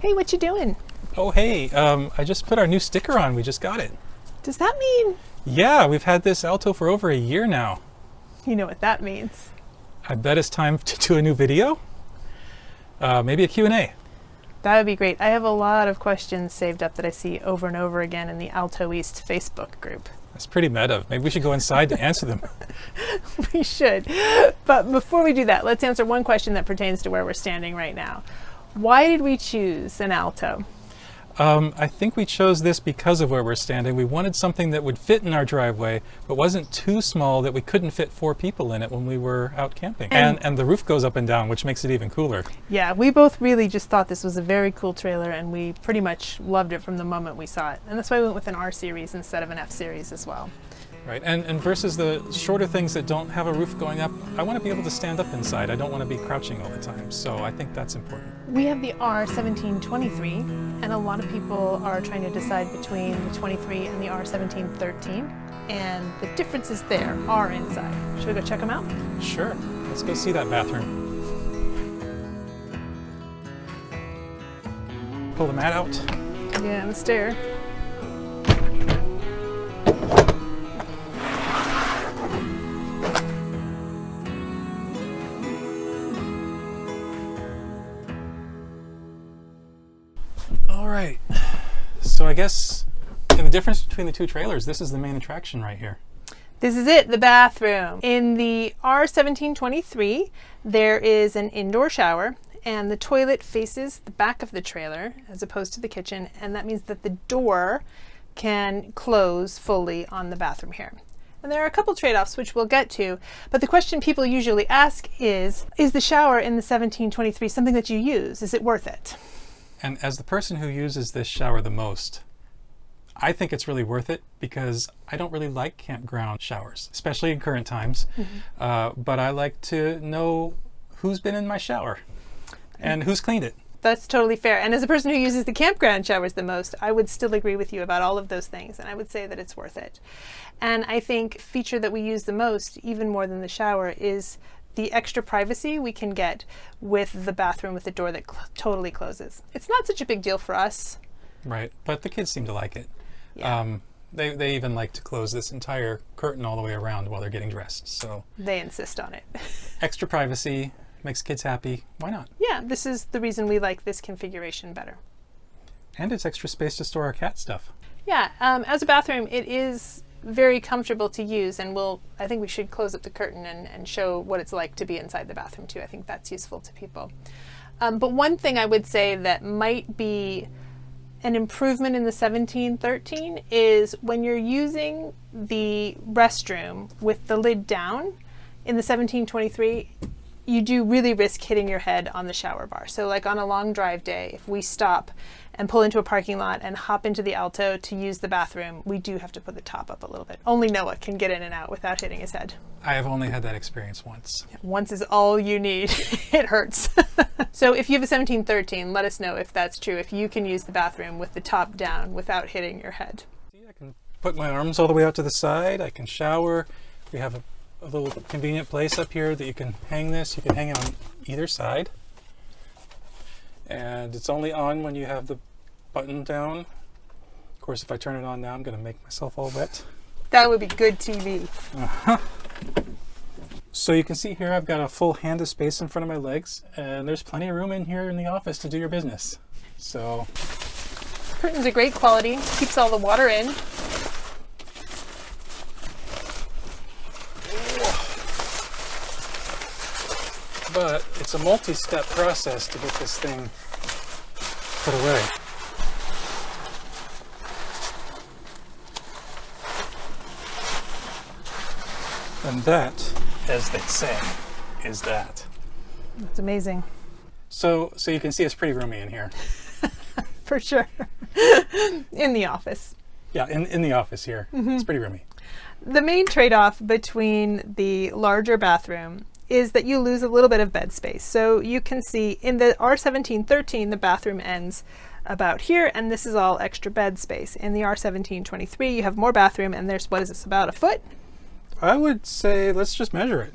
Hey, what you doing? Oh, hey, I just put our new sticker on. We just got it. Does that mean Yeah, we've had this Alto for over a year now. you know what that means? I bet it's time to do a new video. Maybe a Q&A. That would be great. I have a lot of questions saved up that I see over and over again in the Alto East Facebook group. That's pretty meta. Maybe we should go inside to answer them. We should. But before we do that, let's answer one question that pertains to where we're standing right now. Why did we choose an Alto? I think we chose this because of where we're standing. We wanted something that would fit in our driveway, but wasn't too small that we couldn't fit 4 people in it when we were out camping. And the roof goes up and down, which makes it even cooler. Yeah, we both really just thought this was a very cool trailer, and we pretty much loved it from the moment we saw it. And that's why we went with an R series instead of an F series as well. Right, and versus the shorter things that don't have a roof going up, I want to be able to stand up inside. I don't want to be crouching all the time, so I think that's important. We have the R1723, and a lot of people are trying to decide between the 23 and the R1713, and the differences there are inside. Should we go check them out? Sure, let's go see that bathroom. Pull the mat out. Yeah, the stair. All right, so I guess in the difference between the two trailers, this is the main attraction right here. This is it, the bathroom. In the R1723, there is an indoor shower, and the toilet faces the back of the trailer as opposed to the kitchen, and that means that the door can close fully on the bathroom here. And there are a couple trade-offs which we'll get to, but the question people usually ask is the shower in the 1723 something that you use? Is it worth it? And as the person who uses this shower the most, I think it's really worth it because I don't really like campground showers, especially in current times. But I like to know who's been in my shower and who's cleaned it. That's totally fair. And as a person who uses the campground showers the most, I would still agree with you about all of those things, and I would say that it's worth it. And I think feature that we use the most, even more than the shower, is the extra privacy we can get with the bathroom with the door that totally closes. It's not such a big deal for us. Right, but the kids seem to like it. Yeah. They even like to close this entire curtain all the way around while they're getting dressed. So They insist on it. extra privacy makes kids happy. Why not? Yeah, this is the reason we like this configuration better. And it's extra space to store our cat stuff. Yeah, as a bathroom, it is very comfortable to use, and I think we should close up the curtain and show what it's like to be inside the bathroom too. I think that's useful to people. But one thing I would say that might be an improvement in the 1713 is when you're using the restroom with the lid down in the 1723, you do really risk hitting your head on the shower bar. So like on a long drive day, if we stop and pull into a parking lot and hop into the Alto to use the bathroom, we do have to put the top up a little bit. Only Noah can get in and out without hitting his head. I have only had that experience once. Once is all you need. It hurts. So if you have a 1713, let us know if that's true, if you can use the bathroom with the top down without hitting your head. I can put my arms all the way out to the side. I can shower. We have a little convenient place up here that you can hang this. You can hang it on either side. And it's only on when you have the button down. Of course, if I turn it on now, I'm going to make myself all wet. That would be good TV. So you can see here I've got a full hand of space in front of my legs, and there's plenty of room in here in the office to do your business. So Curtains are great quality, keeps all the water in. but it's a multi-step process to get this thing put away. And that, as they say, is that. That's amazing. So you can see it's pretty roomy in here. For sure. In the office. Yeah, in the office here. Mm-hmm. It's pretty roomy. The main trade-off between the larger bathroom is that you lose a little bit of bed space. So you can see in the R1713, the bathroom ends about here, and this is all extra bed space. In the R1723, you have more bathroom, and there's, what is this, about a foot? I would say, let's just measure it.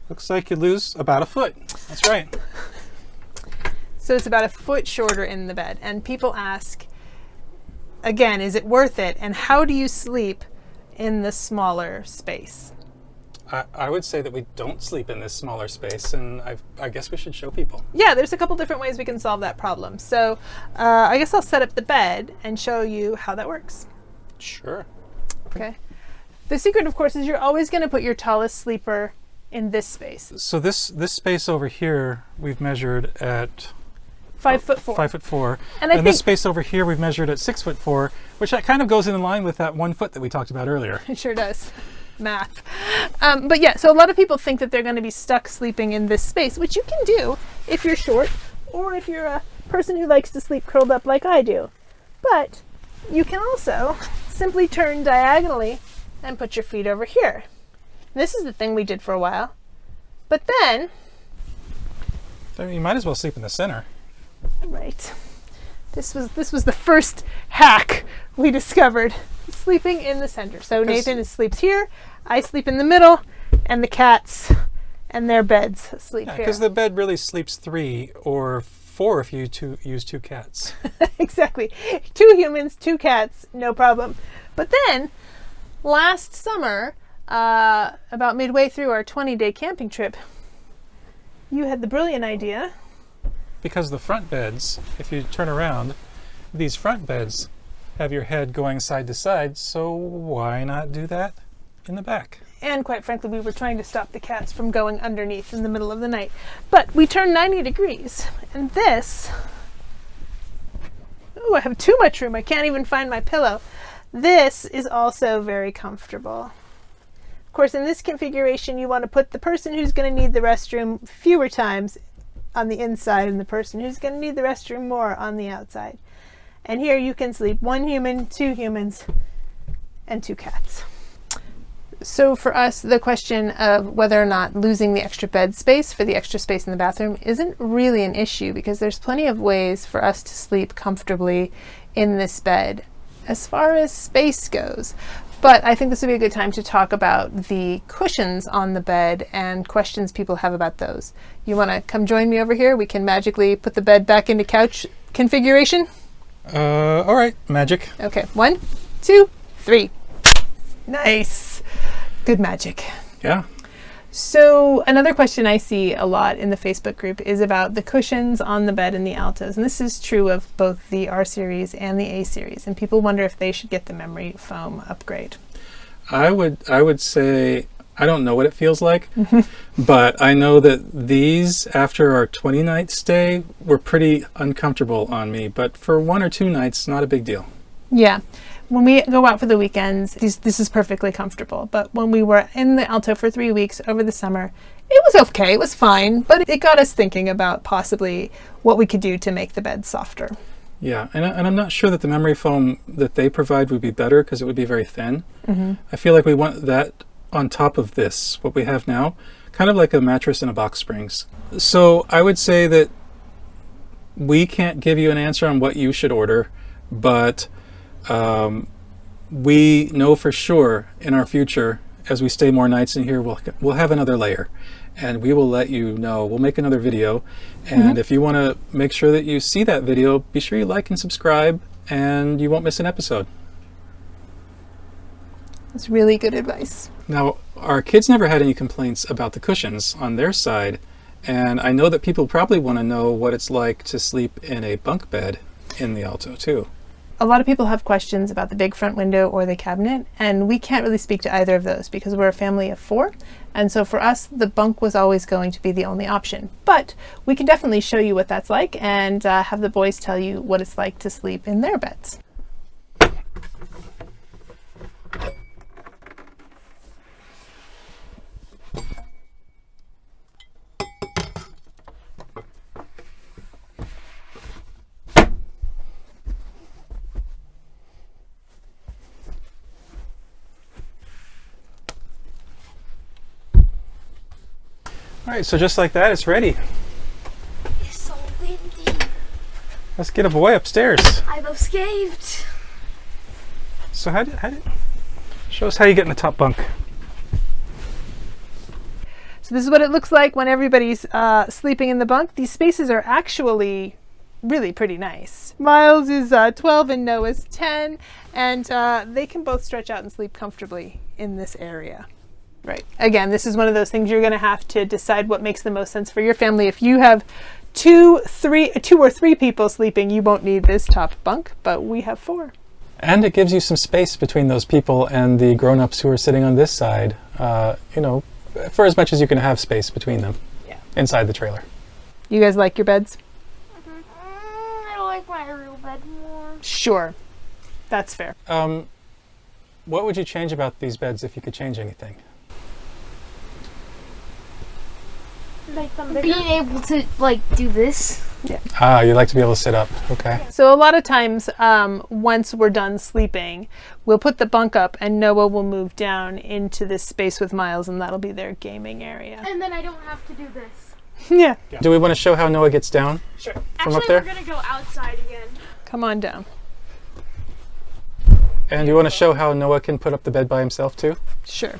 Looks like you lose about a foot. That's right. So it's about a foot shorter in the bed. And people ask, again, is it worth it? And how do you sleep in the smaller space? I would say that we don't sleep in this smaller space, and I guess we should show people. Yeah, there's a couple different ways we can solve that problem. So I guess I'll set up the bed and show you how that works. Sure. Okay. The secret, of course, is you're always going to put your tallest sleeper in this space. So this space over here we've measured at 5'4". 5'4". And I think this space over here we've measured at 6'4", which that kind of goes in line with that 1 foot that we talked about earlier. it sure does. Math. But yeah, so a lot of people think that they're going to be stuck sleeping in this space, which you can do if you're short or if you're a person who likes to sleep curled up like I do. But you can also simply turn diagonally and put your feet over here. This is the thing we did for a while. But then... You might as well sleep in the center. Right. This was the first hack we discovered. Sleeping in the center. So Nathan sleeps here, I sleep in the middle, and the cats and their beds sleep here. Because the bed really sleeps 3 or 4 if you use 2 cats. Exactly. 2 humans, 2 cats, no problem. But then, last summer, about midway through our 20-day camping trip, you had the brilliant idea. Because the front beds, if you turn around, these front beds have your head going side to side, so why not do that in the back? And quite frankly, we were trying to stop the cats from going underneath in the middle of the night. But we turned 90 degrees, and this... Oh, I have too much room. I can't even find my pillow. This is also very comfortable. Of course, in this configuration, you want to put the person who's going to need the restroom fewer times on the inside and the person who's going to need the restroom more on the outside. And here you can sleep 1 human, 2 humans, and 2 cats. So for us, the question of whether or not losing the extra bed space for the extra space in the bathroom isn't really an issue, because there's plenty of ways for us to sleep comfortably in this bed as far as space goes. But I think this would be a good time to talk about the cushions on the bed and questions people have about those. You want to come join me over here? We can magically put the bed back into couch configuration. All right, magic. Okay, 1, 2, 3. Nice. Good magic. Yeah. So another question I see a lot in the Facebook group is about the cushions on the bed in the Altos. And this is true of both the R series and the A series. And people wonder if they should get the memory foam upgrade. I would say, I don't know what it feels like, but I know that these, after our 20-night stay, were pretty uncomfortable on me. But for 1 or 2 nights, not a big deal. Yeah. When we go out for the weekends, this is perfectly comfortable. But when we were in the Alto for 3 weeks over the summer, it was okay, it was fine, but it got us thinking about possibly what we could do to make the bed softer. Yeah, and I'm not sure that the memory foam that they provide would be better, because it would be very thin. I feel like we want that on top of this, what we have now, kind of like a mattress in a box springs. So I would say that we can't give you an answer on what you should order, but we know for sure in our future, as we stay more nights in here, we'll have another layer, and we will let you know. We'll make another video, and if you want to make sure that you see that video, be sure you like and subscribe, and you won't miss an episode. That's really good advice. Now, our kids never had any complaints about the cushions on their side, and I know that people probably want to know what it's like to sleep in a bunk bed in the Alto too. A lot of people have questions about the big front window or the cabinet, and we can't really speak to either of those because we're a family of 4. And so for us, the bunk was always going to be the only option. But we can definitely show you what that's like and have the boys tell you what it's like to sleep in their beds. All right, so just like that, it's ready. It's so windy. Let's get a boy upstairs. I've escaped. So how did show us how you get in the top bunk. So this is what it looks like when everybody's sleeping in the bunk. These spaces are actually really pretty nice. Miles is 12 and Noah's 10, and they can both stretch out and sleep comfortably in this area. Right. Again, this is one of those things you're going to have to decide what makes the most sense for your family. If you have two or three people sleeping, you won't need this top bunk, but we have 4. And it gives you some space between those people and the grown-ups who are sitting on this side, you know, for as much as you can have space between them inside the trailer. You guys like your beds? I like my real bed more. Sure. That's fair. What would you change about these beds if you could change anything? Like being able to do this. Ah, you like to be able to sit up. Okay. So a lot of times, once we're done sleeping, we'll put the bunk up and Noah will move down into this space with Miles, and that'll be their gaming area. And then I don't have to do this. Yeah. Do we want to show how Noah gets down? Sure. From up there? We're going to go outside again. Come on down. And you want to show how Noah can put up the bed by himself too? Sure.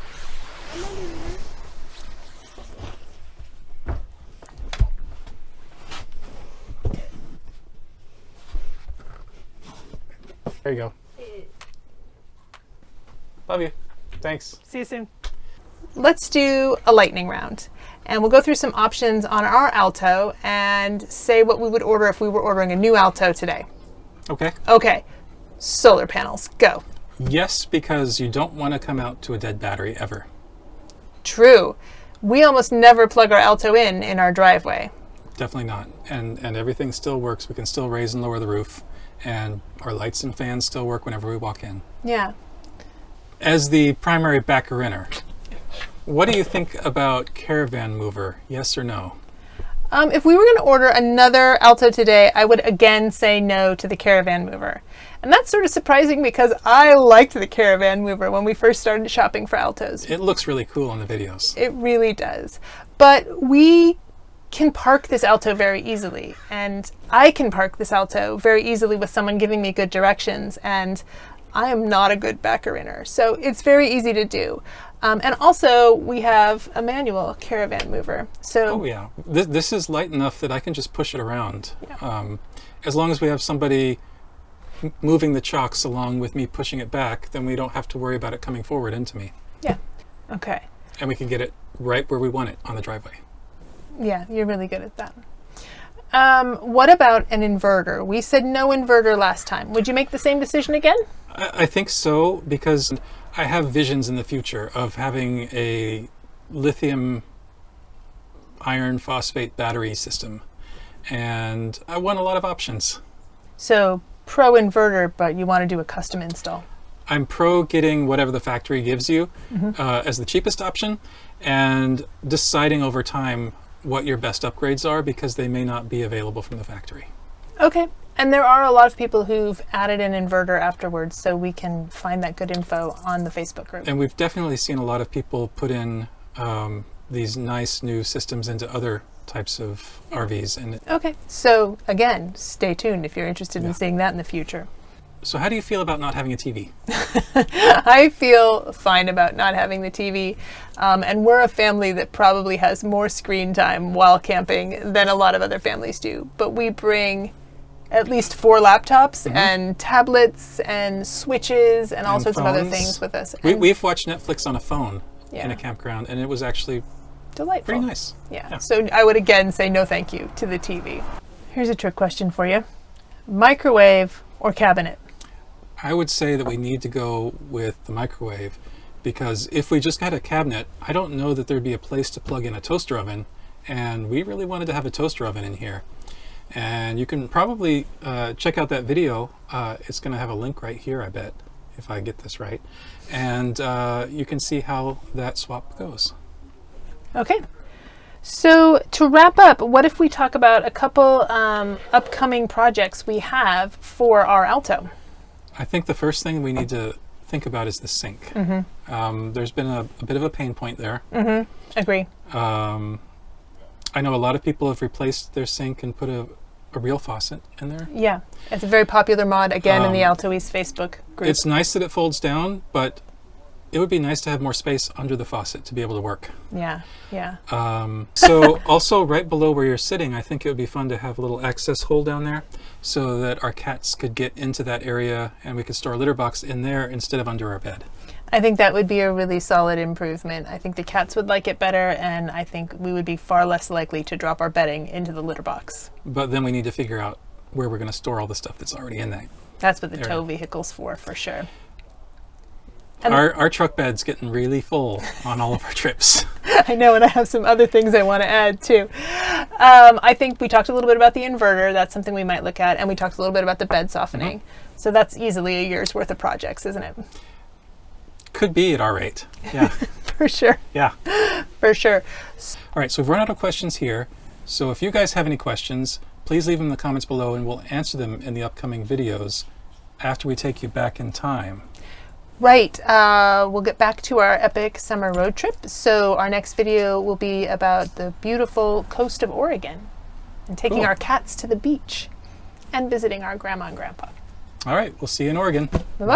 There you go. Love you. Thanks. See you soon. Let's do a lightning round. And we'll go through some options on our Alto and say what we would order if we were ordering a new Alto today. Okay. Okay. Solar panels. Go. Yes, because you don't want to come out to a dead battery ever. True. We almost never plug our Alto in our driveway. Definitely not. And everything still works. We can still raise and lower the roof. And our lights and fans still work whenever we walk in. Yeah. As the primary backer-inner, what do you think about caravan mover? Yes or no? If we were going to order another Alto today, I would again say no to the caravan mover. And that's sort of surprising because I liked the caravan mover when we first started shopping for Altos. It looks really cool in the videos. It really does. But we can park this Alto very easily. And I can park this Alto very easily with someone giving me good directions. And I am not a good backer-inner. So it's very easy to do. And also, we have a manual caravan mover. So oh yeah, this is light enough that I can just push it around. Yeah. As long as we have somebody moving the chocks along with me pushing it back, then we don't have to worry about it coming forward into me. Yeah. Okay. And we can get it right where we want it on the driveway. Yeah, you're really good at that. What about an inverter? We said no inverter last time. Would you make the same decision again? I think so, because I have visions in the future of having a lithium iron phosphate battery system, and I want a lot of options. So pro inverter, but you want to do a custom install. I'm pro getting whatever the factory gives you as the cheapest option, and deciding over time what your best upgrades are, because they may not be available from the factory. Okay. And there are a lot of people who've added an inverter afterwards, so we can find that good info on the Facebook group. And we've definitely seen a lot of people put in these nice new systems into other types of RVs. And okay. So again, stay tuned if you're interested in seeing that in the future. So how do you feel about not having a TV? I feel fine about not having the TV. And we're a family that probably has more screen time while camping than a lot of other families do. But we bring at least 4 laptops and tablets and switches and all sorts of other things with us. We've watched Netflix on a phone in a campground, and it was actually delightful. Pretty nice. Yeah. So I would again say no thank you to the TV. Here's a trick question for you. Microwave or cabinet? I would say that we need to go with the microwave, because if we just got a cabinet, I don't know that there'd be a place to plug in a toaster oven, and we really wanted to have a toaster oven in here. And you can probably check out that video. It's going to have a link right here, I bet, if I get this right. And you can see how that swap goes. Okay. So to wrap up, what if we talk about a couple upcoming projects we have for our Alto? I think the first thing we need to think about is the sink. There's been a bit of a pain point there. Agree. I know a lot of people have replaced their sink and put a real faucet in there. Yeah, it's a very popular mod, again, in the Alto East Facebook group. It's nice that it folds down, but it would be nice to have more space under the faucet to be able to work. Yeah, yeah. So also right below where you're sitting, I think it would be fun to have a little access hole down there so that our cats could get into that area and we could store a litter box in there instead of under our bed. I think that would be a really solid improvement. I think the cats would like it better, and I think we would be far less likely to drop our bedding into the litter box. But then we need to figure out where we're going to store all the stuff that's already in that. That's what the area. tow vehicle's for sure. And Our truck bed's getting really full on all of our trips. I know, and I have some other things I want to add too. I think we talked a little bit about the inverter. That's something we might look at. And we talked a little bit about the bed softening. So that's easily a year's worth of projects, isn't it? Could be at our rate. Yeah. For sure. Yeah. For sure. All right, so we've run out of questions here. So if you guys have any questions, please leave them in the comments below and we'll answer them in the upcoming videos after we take you back in time. Right. We'll get back to our epic summer road trip. So our next video will be about the beautiful coast of Oregon and taking Cool. our cats to the beach and visiting our grandma and grandpa. All right, we'll see you in Oregon. Bye-bye.